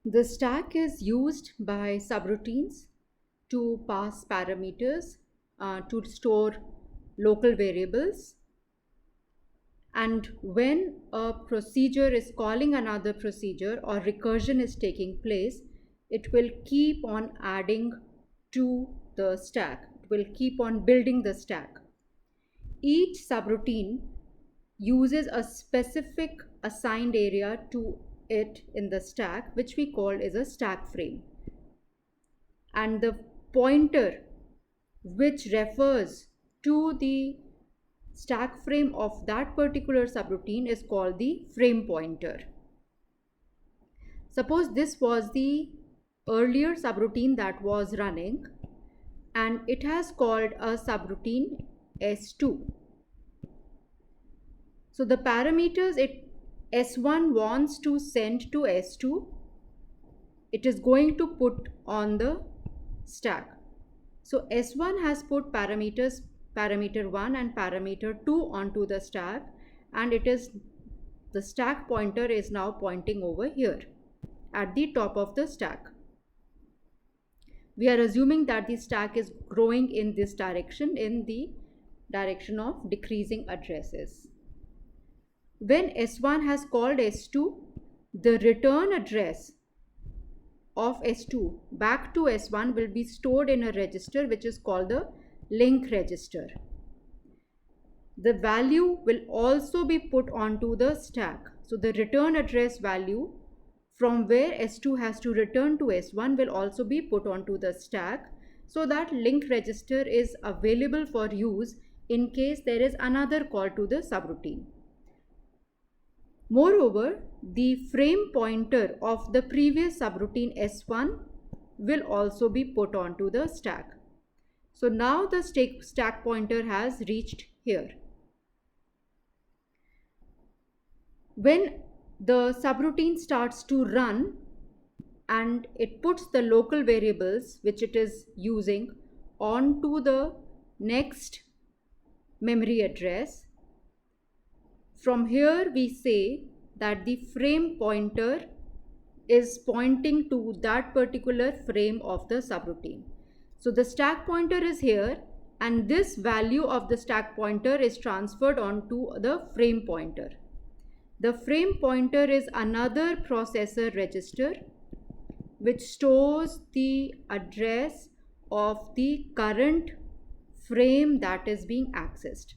The stack is used by subroutines to pass parameters, to store local variables. And when a procedure is calling another procedure or recursion is taking place, it will keep on adding to the stack. It will keep on building the stack. Each subroutine uses a specific assigned area to it in the stack, which we call is a stack frame. And the pointer which refers to the stack frame of that particular subroutine is called the frame pointer. Suppose this was the earlier subroutine that was running and it has called a subroutine S2. So the parameters S1 wants to send to S2, it is going to put on the stack. So S1 has put parameters parameter 1 and parameter 2 onto the stack, and the stack pointer is now pointing over here at the top of the stack. We are assuming that the stack is growing in this direction, in the direction of decreasing addresses. When S1 has called S2, the return address of S2 back to S1 will be stored in a register which is called the link register. The value will also be put onto the stack. So the return address value from where S2 has to return to S1 will also be put onto the stack, so that link register is available for use in case there is another call to the subroutine. Moreover, the frame pointer of the previous subroutine S1 will also be put onto the stack. So now the stack pointer has reached here. When the subroutine starts to run and it puts the local variables which it is using onto the next memory address, from here we say that the frame pointer is pointing to that particular frame of the subroutine. So the stack pointer is here and this value of the stack pointer is transferred onto the frame pointer. The frame pointer is another processor register which stores the address of the current frame that is being accessed.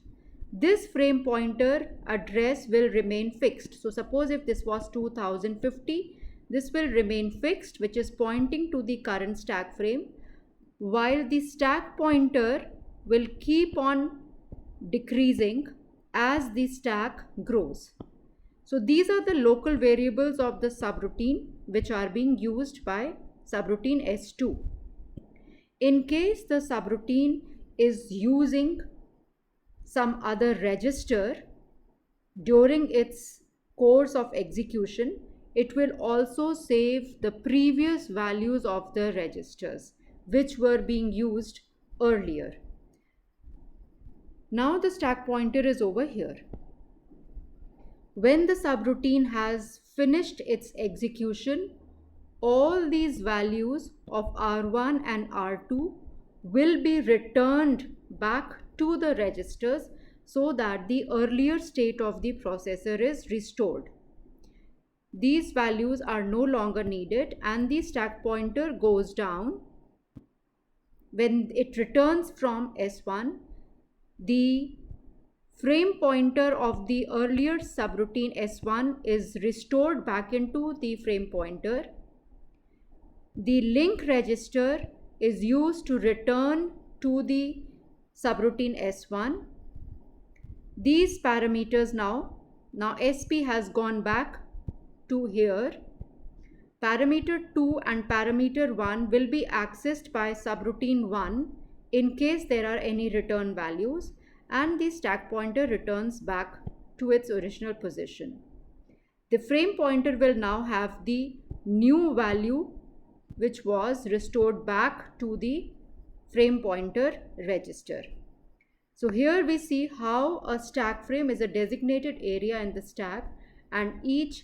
This frame pointer address will remain fixed. So suppose if this was 2050, this will remain fixed, which is pointing to the current stack frame, while the stack pointer will keep on decreasing as the stack grows. So these are the local variables of the subroutine which are being used by subroutine S2. In case the subroutine is using some other register during its course of execution, it will also save the previous values of the registers which were being used earlier. Now the stack pointer is over here. When the subroutine has finished its execution, all these values of R1 and R2 will be returned back to the registers so that the earlier state of the processor is restored. These values are no longer needed and the stack pointer goes down. When it returns from S1, the frame pointer of the earlier subroutine S1 is restored back into the frame pointer. The link register is used to return to the subroutine S1. These parameters now SP has gone back to here. Parameter 2 and parameter 1 will be accessed by subroutine 1 in case there are any return values, and the stack pointer returns back to its original position. The frame pointer will now have the new value which was restored back to the frame pointer register. So here we see how a stack frame is a designated area in the stack and each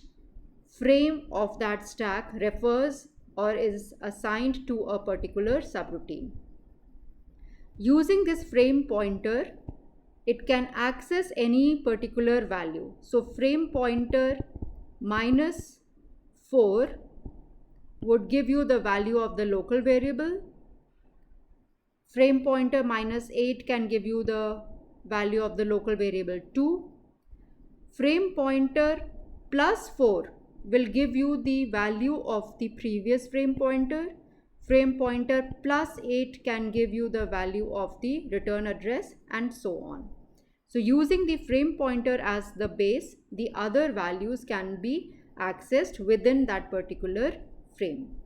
frame of that stack refers or is assigned to a particular subroutine. Using this frame pointer, it can access any particular value. So frame pointer -4 would give you the value of the local variable. Frame pointer -8 can give you the value of the local variable 2. Frame pointer +4 will give you the value of the previous frame pointer. Frame pointer +8 can give you the value of the return address, and so on. So using the frame pointer as the base, the other values can be accessed within that particular frame.